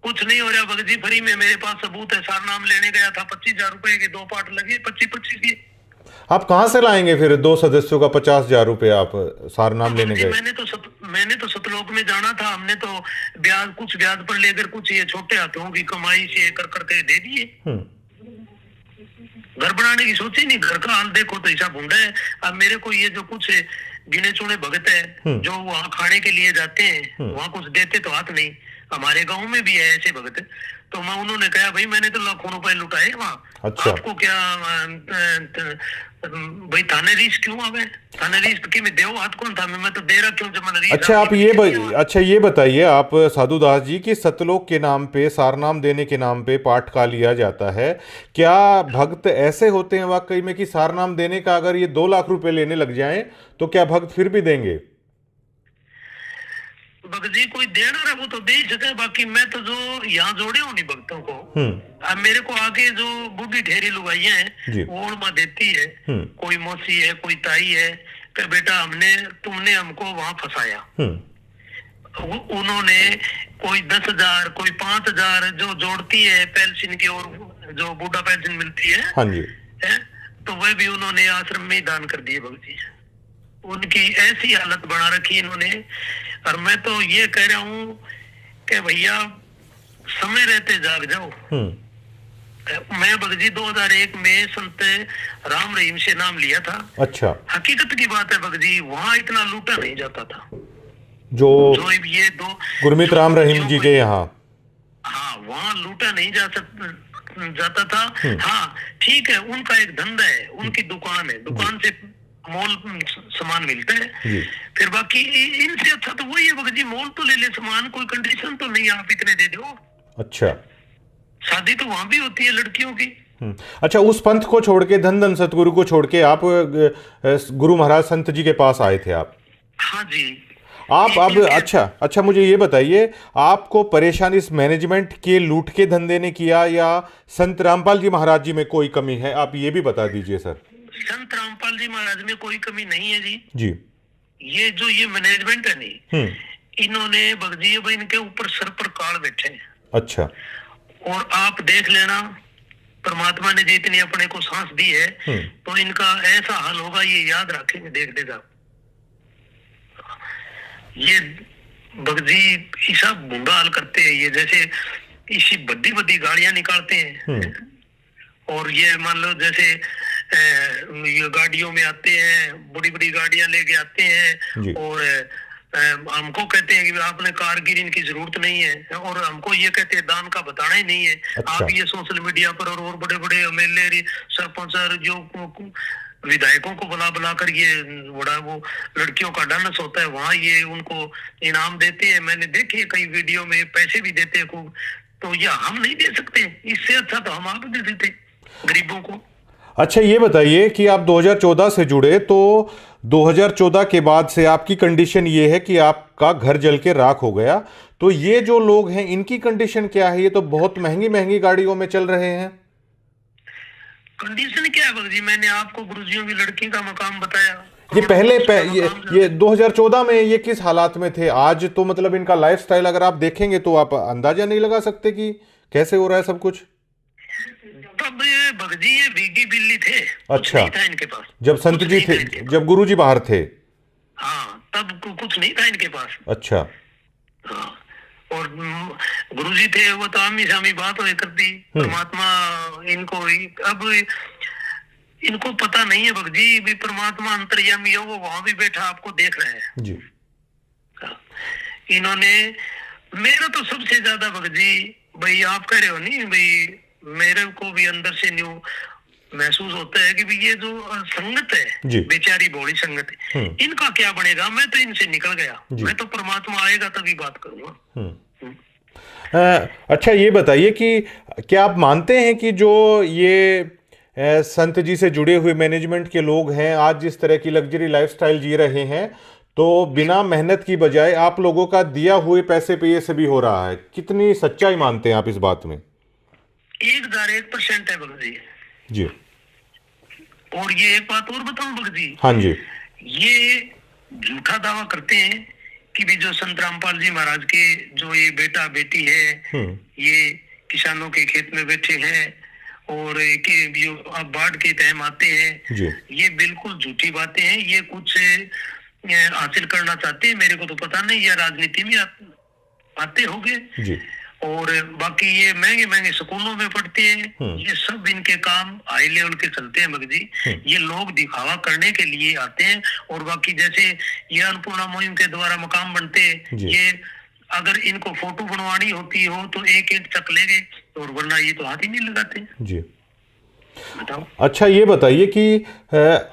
कुछ नहीं हो रहा भगत जी, फ्री में। मेरे पास सबूत है, सार नाम लेने गया था, 25,000 रुपए के 2 पार्ट लगे, 25 की। आप कहां से लाएंगे फिर 2 सदस्यों का 50,000 रुपए? आप सार नाम लेने गए? मैंने तो सतलोक में जाना था, हमने तो कुछ ब्याज पर लेकर कुछ ये छोटे हाथों की कमाई से कर करके दे दिए। घर बनाने की सोची नहीं, घर का हाल देखो तो ऐसा भूंडा है। अब मेरे को ये जो कुछ गिने चुने भगत है जो वहाँ खाने के लिए जाते हैं, वहाँ कुछ देते तो हाथ नहीं। हमारे गांव में भी है ऐसे भगत। तो मैं उन्होंने कहा भाई मैंने तो लाखों रुपए लुटाए वहाँ, अच्छा। आपको क्या भाई थाने रीस क्यों आवे? थाने रीस की मैं देव हाथ कौन था, मैं तो दे रहा क्यों जब मैंने रीस। अच्छा आप ये बताइए आप साधुदास जी कि सतलोक के नाम पे, सारनाम देने के नाम पे पाठ का लिया जाता है, क्या भक्त ऐसे होते हैं वाकई में कि सारनाम देने का अगर ये 2 लाख रुपए लेने लग जाएं तो क्या भक्त फिर भी देंगे? भगत जी कोई देना रहा वो तो दे ही सके, बाकी मैं तो जो यहाँ जोड़े हूँ नहीं भक्तों को, अब मेरे को आगे जो बूढ़ी ढेरी लुगाइयां हैं वो उनमा देती है, कोई मौसी है, कोई ताई है, कि बेटा तुमने हमको वहां फंसाया। उन्होंने कोई 10,000 कोई 5,000 जो जोड़ती है पेंशन की, और जो बूढ़ा पेंशन मिलती है, हाँ जी, तो वह भी उन्होंने आश्रम में दान कर दिए भगत जी। उनकी ऐसी हालत बना रखी इन्होंने। और मैं तो ये कह रहा हूँ कि भैया समय रहते जाग जाओ, मैं भगत जी 2001 में संत राम रहीम से नाम लिया था। अच्छा। हकीकत की बात है भगत जी, वहाँ इतना लूटा नहीं जाता था जो जो ये दो गुरमीत जो राम रहीम बच्चियों जी को, के यहाँ। हाँ वहाँ लूटा नहीं जाता था। हाँ ठीक है, उनका एक धंधा है, उनकी दुकान है, दुकान से मॉल सामान मिलता है। जी। फिर बाकी इनसे अच्छा तो वही है भगत जी, मॉल तो ले ले सामान, कोई कंडीशन तो नहीं आप इतने दे दो। अच्छा। शादी तो वहां भी होती है लड़कियों की। अच्छा, उस पंथ को छोड़ के, धन धन सतगुरु को छोड़ के आप गुरु महाराज संत जी के पास आए थे आप? हाँ जी। आप अब इनके अच्छा मुझे ये बताइए, आपको परेशानी इस मैनेजमेंट के लूट के धंधे ने किया या संत रामपाल जी महाराज जी में कोई कमी है? आप ये भी बता दीजिए सर। संत रामपाल जी महाराज में कोई कमी नहीं है जी। जी। ये जो ये मैनेजमेंट है नहीं, इन्होंने भगत जी भाई इनके ऊपर सर पर काल बैठे हैं। अच्छा। और आप देख लेना, परमात्मा ने जितनी अपने को सांस दी है तो इनका ऐसा हाल होगा, ये याद रखेंगे, देख देगा। ये भगत जी सब बुंदा हाल करते हैं, ये जैसे इसी बड़ी बड़ी गाड़ियां निकालते हैं और ये मान लो जैसे ये गाड़ियों में आते हैं, बड़ी बड़ी गाड़ियां लेके आते हैं और हमको कहते हैं कि आपने कारगिर इनकी जरूरत नहीं है, और हमको ये कहते हैं दान का बताना ही नहीं है। अच्छा। आप ये सोशल मीडिया पर और बड़े बड़े एमएलए सरपंच जो विधायकों को बुला बुला कर ये बड़ा वो लड़कियों का डांस होता है, वहाँ ये उनको इनाम देते हैं। मैंने देखे कई वीडियो में, पैसे भी देते हैं खूब। तो ये हम नहीं दे सकते, इससे अच्छा तो हम आप दे देते गरीबों को। अच्छा, ये बताइए कि आप 2014 से जुड़े, तो 2014 के बाद से आपकी कंडीशन ये है कि आपका घर जल के राख हो गया। तो ये जो लोग हैं इनकी कंडीशन क्या है? ये तो बहुत महंगी महंगी गाड़ियों में चल रहे हैं। कंडीशन क्या है भगत जी? मैंने आपको गुरुजियों की लड़की का मकाम बताया। ये पहले ये 2014 में ये किस हालात में थे? आज तो मतलब इनका लाइफस्टाइल अगर आप देखेंगे तो आप अंदाजा नहीं लगा सकते कि कैसे हो रहा है सब कुछ। तब ये भगत जी ये भीगी बिल्ली थे। अच्छा। नहीं था इनके पास जब संत जी थे, जब गुरु जी बाहर थे। हाँ, तब कुछ नहीं था इनके पास। अच्छा। हाँ, और गुरुजी थे वो तो आमी सामी बात हो करती, परमात्मा इनको अब इनको पता नहीं है भगत जी भी परमात्मा अंतर्यामी है, वो वहां भी बैठा आपको देख रहे हैं जी। इन्होंने मेरा तो सबसे ज्यादा भगत जी भाई, आप कह रहे हो नहीं भाई, मेरे को भी अंदर से न्यू महसूस होता है कि भाई ये जो संगत है, बेचारी भोली संगत है, इनका क्या बनेगा? मैं तो इनसे निकल गया, मैं तो परमात्मा आएगा तभी बात करूंगा। अच्छा, ये बताइए कि क्या आप मानते हैं कि जो ये संत जी से जुड़े हुए मैनेजमेंट के लोग हैं आज जिस तरह की लग्जरी लाइफस्टाइल जी रहे हैं, तो बिना मेहनत की बजाय आप लोगों का दिया हुए पैसे पे ये सभी हो रहा है? कितनी सच्चाई मानते हैं आप इस बात में? 1001% है भगत जी। जी। और ये एक बात और बताऊं भगत जी। हाँ जी। ये झूठा दावा करते हैं कि भी जो संत रामपाल जी महाराज के जो ये बेटा बेटी है, ये किसानों के खेत में बैठे हैं और कि जो अब बाढ़ के टाइम आते हैं, ये बिल्कुल झूठी बातें हैं। ये कुछ हासिल करना चाहते हैं, मेरे को तो पता नहीं, या राजनीति में आते होंगे। और बाकी ये महंगे महंगे स्कूलों में पढ़ते हैं। ये सब इनके काम हाई लेवल के चलते हैं भगत जी। ये लोग दिखावा करने के लिए आते हैं। और बाकी जैसे ये अन्नपूर्णा मुहिम के द्वारा मकाम बनते हैं, ये अगर इनको फोटो बनवानी होती हो तो एक एक चक लेंगे, और वरना ये तो हाथ ही नहीं लगाते जी। बताओ। अच्छा, ये बताइए कि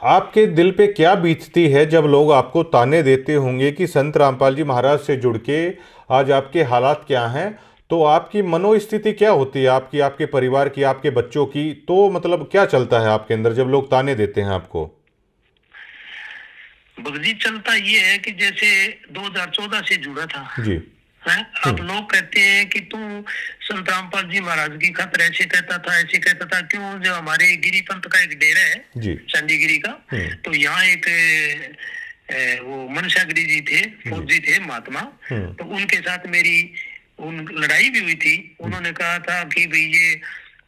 आपके दिल पे क्या बीतती है जब लोग आपको ताने देते होंगे कि संत रामपाल जी महाराज से जुड़ के आज आपके हालात क्या हैं, तो आपकी मनोस्थिति क्या होती है, आपकी, आपके परिवार की, आपके बच्चों की? तो मतलब क्या चलता है आपके अंदर जब लोग ताने देते हैं आपको? भगत जी चलता ये है कि जैसे 2014 से जुड़ा था जी है, अब लोग कहते हैं कि तू संत रामपाल जी महाराज की खातिर ऐसे कहता था, ऐसे कहता था। क्यों? जो हमारे गिरी पंथ का एक डेरा है चंडीगिरी का, तो यहाँ एक वो मनसा गिरी जी थे, फौजी थे महात्मा, तो उनके साथ मेरी लड़ाई भी हुई थी। उन्होंने कहा था कि भाई ये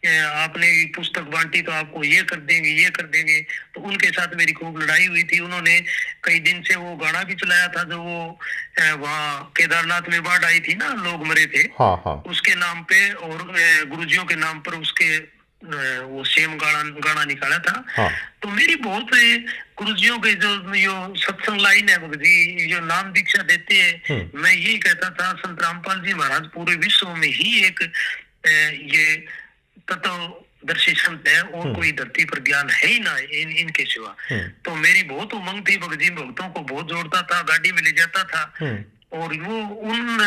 आपने पुस्तक बांटी तो आपको ये कर देंगे, ये कर देंगे। तो उनके साथ मेरी खूब लड़ाई हुई थी। उन्होंने कई दिन से वो गाना भी चलाया था, जो वो वहाँ केदारनाथ में बाढ़ आई थी ना, लोग मरे थे। हाँ। उसके नाम पे और गुरुजियों के नाम पर उसके वो सेम गाना गाना निकाला था। हाँ तो मेरी बहुत गुरुजियों के जो यो सत्संग लाइन है गुरुजी जो नाम दीक्षा देते हैं, मैं यही कहता था संत रामपाल जी महाराज पूरे विश्व में ही एक ये तत्वदर्शी संत है, और कोई धरती पर ज्ञान है ही ना इनके सिवा। तो मेरी बहुत उमंग थी, भगजी भक्तों को बहुत जोड़ता था, गाड़ी में ले जाता था। और वो उन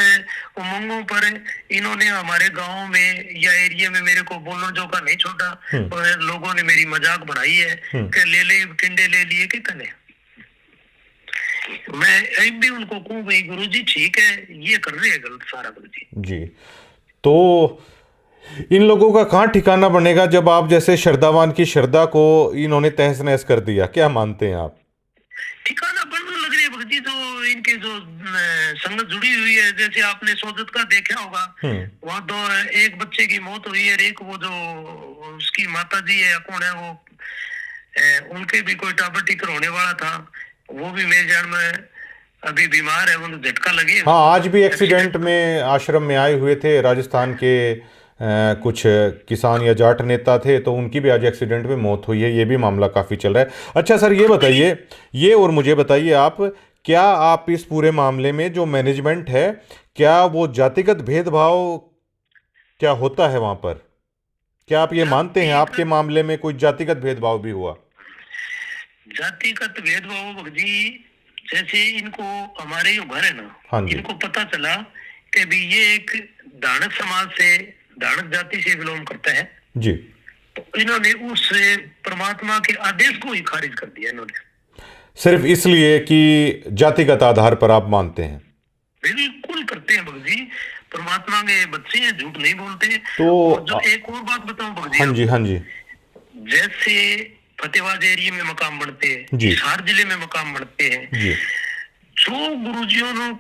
उमंगों पर इन्होंने हमारे गांव में या एरिया में मेरे को बोलने जो का नहीं छोड़ा, और लोगों ने मेरी मजाक बनाई है कि ले ले टिंडे ले लिए कितने। मैं एक भी उनको कहूँ भाई गुरुजी ठीक है ये कर रहे हैं गलत सारा गुरुजी जी। तो इन लोगों का कहाँ ठिकाना बनेगा जब आप जैसे श्रद्धावान की श्रद्धा को इन्होंने तहस नहस कर दिया? क्या मानते हैं आप? ठिकाना बनने लग रही है भक्ति, तो इनके जो संगत जुड़ी हुई है, जैसे आपने सोजत का देखा होगा, वहाँ तो एक बच्चे की मौत हुई है, एक वो जो उसकी माता जी है कौन है वो उनके भी कोई टाबर टिकर होने वाला था, वो भी मेरे जान में अभी बीमार है, वो झटका लगे। हाँ, आज भी एक्सीडेंट में आश्रम में आए हुए थे राजस्थान के कुछ किसान या जाट नेता थे, तो उनकी भी आज एक्सीडेंट में मौत हुई है। ये भी मामला काफ़ी चल रहा है। अच्छा सर, ये बताइए, ये और मुझे बताइए आप, क्या आप इस पूरे मामले में जो मैनेजमेंट है, क्या वो जातिगत भेदभाव क्या होता है वहाँ पर? क्या आप ये मानते हैं आपके मामले में कोई जातिगत भेदभाव भी हुआ? जातिगत भेदभाव जी, जैसे इनको हमारे जो घर है ना, हाँ जी, इनको पता चला कि भी ये एक दानक समाज से, दानक जाति से बिलोंग करता है जी, तो इन्होंने उस परमात्मा के आदेश को ही खारिज कर दिया इन्होंने, सिर्फ इसलिए कि जातिगत आधार पर आप मानते हैं? बिल्कुल करते हैं भगत जी, परमात्मा के बच्चे हैं, झूठ नहीं बोलते। तो और जो एक और बात बताऊं भगत हाँ जी, हाँ जी, जैसे फतेहाबाद एरिया में मकाम बनते हैं, हिसार जिले में मकाम बनते हैं जी, जो गुरुजियों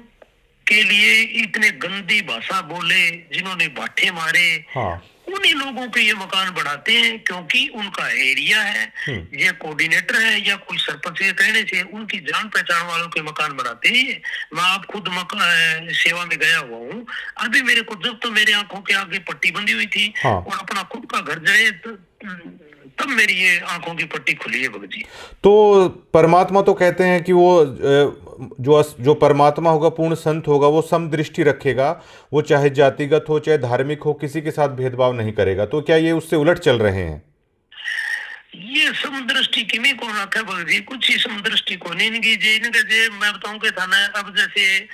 के लिए इतने गंदी भाषा बोले, जिन्होंने बाठे मारे, हाँ, उन्हीं लोगों के ये मकान बनाते हैं, क्योंकि उनका एरिया है, ये कोऑर्डिनेटर है या कोई सरपंच के कहने से उनकी जान पहचान वालों के मकान बनाते हैं। मैं आप खुद सेवा में गया हुआ हूँ, अभी मेरे को जब तो मेरे आंखों के आगे पट्टी बंधी हुई थी, हाँ, और अपना खुद का घर जाए तब मेरी ये आंखों की पट्टी खुली है भगत जी। तो परमात्मा तो कहते हैं कि वो जो परमात्मा होगा, पूर्ण संत होगा, वो समदृष्टि रखेगा, वो चाहे जातिगत हो चाहे धार्मिक हो, किसी के साथ भेदभाव नहीं करेगा। तो क्या ये उससे उलट चल रहे हैं? ये समदृष्टि किमी को रखा भगत जी, कुछ ही समदृष्टि को नहीं इनकी जे मैं बताऊं कि थाना अब जैसे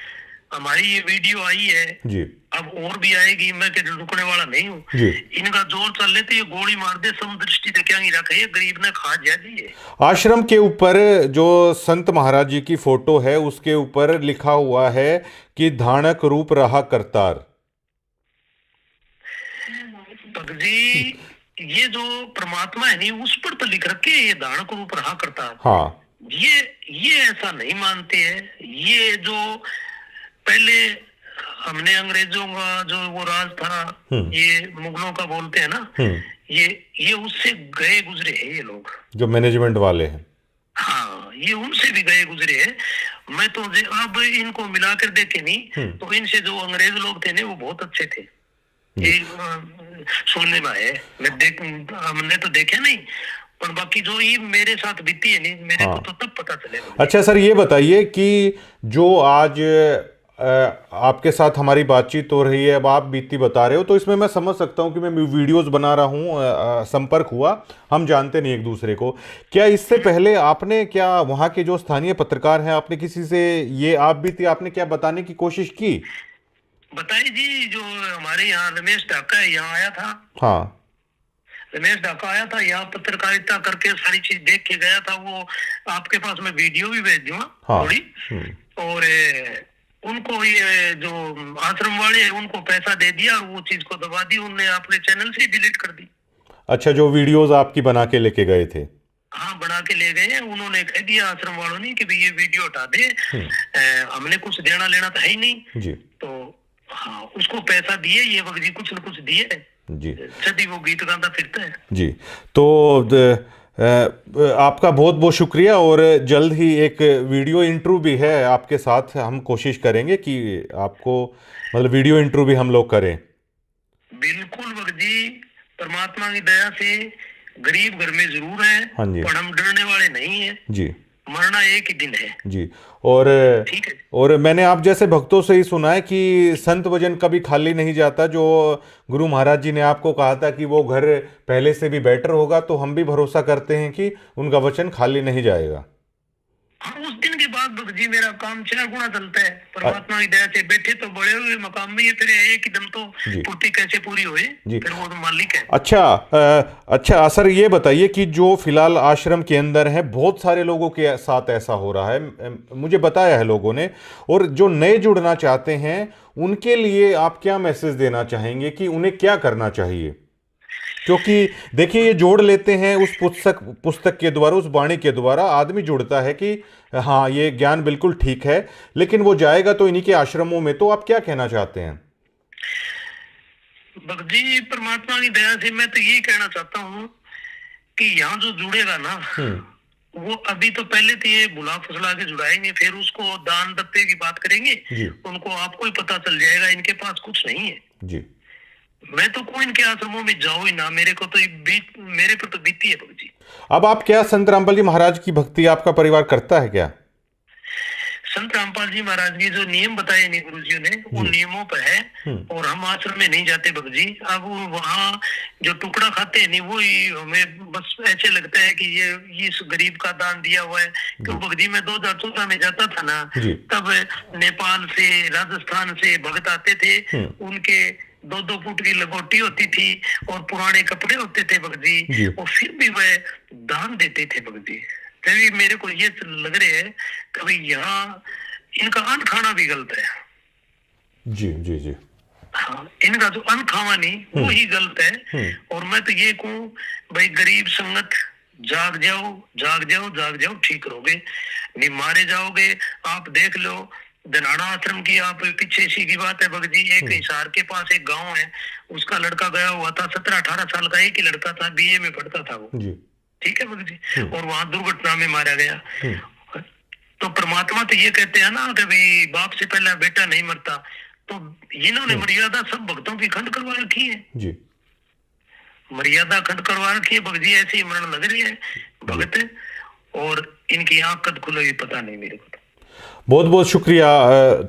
हमारी ये वीडियो आई है जी, अब और भी आएगी, मैं के रुकने वाला नहीं हूँ जी। इनका जोर चल लेते ये गोली मार दे, समदृष्टि तो क्या नहीं रखे, गरीब ने खा जा दी है। आश्रम के ऊपर जो संत महाराज जी की फोटो है, उसके ऊपर लिखा हुआ है कि धानक रूप रहा करतार। जी ये जो परमात्मा है नहीं, उस पर तो लिख रखे ये धानक रूप रहा करतार। हाँ, ये ऐसा नहीं मानते हैं। ये जो पहले हमने अंग्रेजों का जो वो राज था, ये मुगलों का बोलते हैं ना, ये उससे गए गुजरे हैं ये लोग, जो मैनेजमेंट वाले हैं। हाँ, ये उनसे भी गए गुजरे हैं। मैं तो अब इनको मिलाकर देखे नहीं तो इनसे जो अंग्रेज लोग थे ना वो बहुत अच्छे थे, सुनने में है, हमने तो देखा नहीं, पर बाकी जो ये मेरे साथ बीती है नहीं, मेरे को तो तब पता चलेगा। अच्छा सर, ये बताइए कि जो आज आपके साथ हमारी बातचीत हो रही है, अब आप बीती बता रहे हो, तो इसमें मैं समझ सकता हूँ कि मैं वीडियोस बना रहा हूँ, संपर्क हुआ, हम जानते नहीं एक दूसरे को। क्या इससे पहले आपने, क्या वहाँ के जो स्थानीय पत्रकार हैं, आपने किसी से ये आप बीती आपने क्या बताने की कोशिश की? बताइए जी, जो हमारे यहाँ रमेश ढाका यहाँ आया था। हाँ, रमेश ढाका आया था यहाँ, पत्रकारिता करके सारी चीज देख के गया था। वो आपके पास मैं वीडियो भी भेज दूंगा थोड़ी। और उनको ये जो आश्रम वाले हैं उनको पैसा दे दिया और वो चीज को दबा दी, उनने अपने चैनल से डिलीट कर दी। अच्छा, जो वीडियोस आपकी बना के लेके गए थे? हाँ, बना के ले गए। उन्होंने कह दिया आश्रम वालों ने कि भाई ये वीडियो हटा दे, हमने कुछ देना लेना तो है ही नहीं जी। तो हाँ, उसको पैसा दिए, ये वक्त जी कुछ न कुछ दिए जी, सदी वो गीत गाता फिरता है जी। तो आपका बहुत बहुत शुक्रिया, और जल्द ही एक वीडियो इंटरव्यू भी है आपके साथ, हम कोशिश करेंगे कि आपको मतलब वीडियो इंटरव्यू भी हम लोग करें। बिल्कुल भगत जी, परमात्मा की दया से गरीब घर में जरूर है, हाँ जी। पर हम डरने वाले नहीं है। जी मरना एक ही दिन है। जी। और ठीक है। और मैंने आप जैसे भक्तों से ही सुना है कि संत वचन कभी खाली नहीं जाता। जो गुरु महाराज जी ने आपको कहा था कि वो घर पहले से भी बेटर होगा, तो हम भी भरोसा करते हैं कि उनका वचन खाली नहीं जाएगा। हाँ, उस दिन के बाद भक्त जी मेरा काम 6 गुना चलता है। परमात्मा की दया से बैठे तो बड़े हुए मकाम में, ये फिर एक ही दम तो जी। पूर्ति कैसे पूरी हुई, जी। फिर वो तो मालिक है। अच्छा सर, ये बताइए कि जो फिलहाल आश्रम के अंदर है, बहुत सारे लोगों के साथ ऐसा हो रहा है, मुझे बताया है लोगों ने, और जो नए जुड़ना चाहते हैं उनके लिए आप क्या मैसेज देना चाहेंगे कि उन्हें क्या करना चाहिए? क्योंकि देखिए, ये जोड़ लेते हैं उस पुस्तक के द्वारा, उस वाणी के द्वारा आदमी जुड़ता है कि हाँ, ये ज्ञान बिल्कुल ठीक है, लेकिन वो जाएगा तो इन्हीं के आश्रमों में। तो आप क्या कहना चाहते हैं? भक्त जी, परमात्मा की दया से मैं तो यही कहना चाहता हूँ कि यहाँ जो जुड़ेगा ना, वो अभी तो पहले तो ये बुला फुसला के जुड़ाएंगे, फिर उसको दान दत्ते की बात करेंगे जी। उनको आपको ही पता चल जाएगा इनके पास कुछ नहीं है। जी। मैं तो कोई इनके आश्रमों में जाऊं ही ना, मेरे को तो मेरे पर तो बीती है भक्त जी। अब आप क्या संत रामपाल जी महाराज की भक्ति आपका परिवार करता है क्या? संत रामपाल जी महाराज के जो नियम बताए नहीं गुरु जी ने, वो नियमों पर है। और हम आश्रम में नहीं जाते भक्त जी। अब वहाँ जो टुकड़ा खाते हैं नहीं, वो ही हमें बस ऐसे लगता है कि ये इस गरीब का दान दिया हुआ है। क्यों भक्त जी, मैं 2014 में जाता था ना, तब नेपाल से, राजस्थान से भक्त आते थे। उनके 2-2 फुट की लंगोटी होती थी और पुराने कपड़े होते थे भक्त जी, और फिर भी वह दान देते थे भक्त जी। तभी मेरे को ये लग रहे है कभी यहाँ इनका अन्न खाना भी गलत है। जी जी जी। हाँ, इनका जो अन्न खावा नहीं वो ही गलत है। और मैं तो ये कहूँ भाई, गरीब संगत, जाग जाओ जाग जाओ जाग जाओ, ठीक रहोगे, नहीं मारे जाओगे। आप देख लो धनाड़ा आश्रम की, आप पीछे इसी की बात है भक्त जी, एक हिसार के पास एक गांव है, उसका लड़का गया हुआ था, 17-18 साल का एक ही लड़का था, बीए में पढ़ता था वो जी। ठीक है भक्त जी, और वहां दुर्घटना में मारा गया। तो परमात्मा तो ये कहते हैं ना कि भाई बाप से पहले बेटा नहीं मरता। तो इन्होंने मर्यादा सब भक्तों की खंड करवा रखी है जी, मर्यादा खंड करवा रखी है भक्त जी। ऐसे ही मरण लग रही है भक्त, और इनकी आंख कद खुलेगी पता नहीं मेरे को। बहुत बहुत शुक्रिया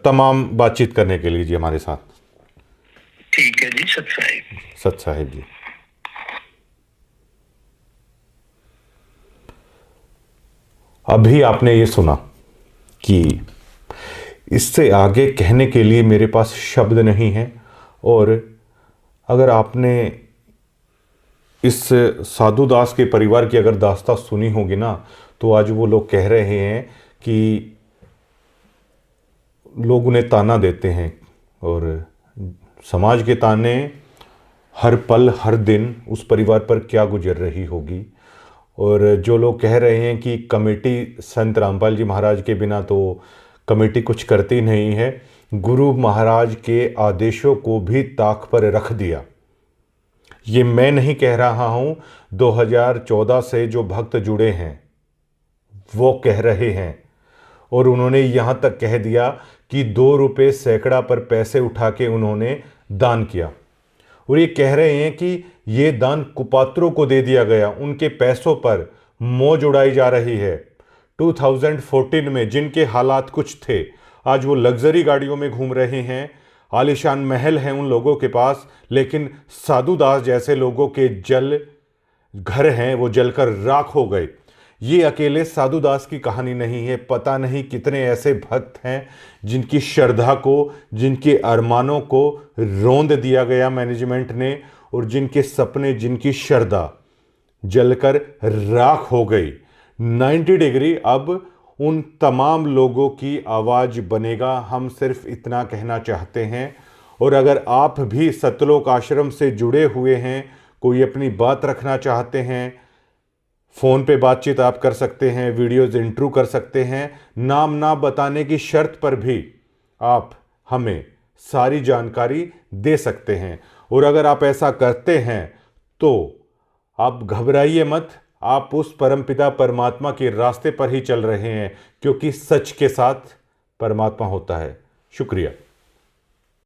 तमाम बातचीत करने के लिए जी हमारे साथ। ठीक है जी। सत साहिब जी। अभी आपने ये सुना कि इससे आगे कहने के लिए मेरे पास शब्द नहीं है। और अगर आपने इस साधु दास के परिवार की अगर दास्तां सुनी होगी ना, तो आज वो लोग कह रहे हैं कि लोग उन्हें ताना देते हैं, और समाज के ताने हर पल हर दिन उस परिवार पर क्या गुजर रही होगी। और जो लोग कह रहे हैं कि कमेटी संत रामपाल जी महाराज के बिना तो कमेटी कुछ करती नहीं है, गुरु महाराज के आदेशों को भी ताक पर रख दिया। ये मैं नहीं कह रहा हूँ, 2014 से जो भक्त जुड़े हैं वो कह रहे हैं। और उन्होंने यहाँ तक कह दिया कि 2 रुपये सैकड़ा पर पैसे उठा के उन्होंने दान किया। और ये कह रहे हैं कि ये दान कुपात्रों को दे दिया गया, उनके पैसों पर मौज उड़ाई जा रही है। 2014 में जिनके हालात कुछ थे, आज वो लग्जरी गाड़ियों में घूम रहे हैं, आलीशान महल हैं उन लोगों के पास, लेकिन साधु दास जैसे लोगों के घर हैं वो जलकर राख हो गए। ये अकेले साधु दास की कहानी नहीं है, पता नहीं कितने ऐसे भक्त हैं जिनकी श्रद्धा को, जिनके अरमानों को रौंद दिया गया मैनेजमेंट ने, और जिनके सपने, जिनकी श्रद्धा जलकर राख हो गई। 90 डिग्री अब उन तमाम लोगों की आवाज़ बनेगा, हम सिर्फ इतना कहना चाहते हैं। और अगर आप भी सतलोक आश्रम से जुड़े हुए हैं, कोई अपनी बात रखना चाहते हैं, फ़ोन पे बातचीत आप कर सकते हैं, वीडियोज़ इंटरव्यू कर सकते हैं, नाम ना बताने की शर्त पर भी आप हमें सारी जानकारी दे सकते हैं। और अगर आप ऐसा करते हैं तो आप घबराइए मत, आप उस परमपिता परमात्मा के रास्ते पर ही चल रहे हैं, क्योंकि सच के साथ परमात्मा होता है। शुक्रिया।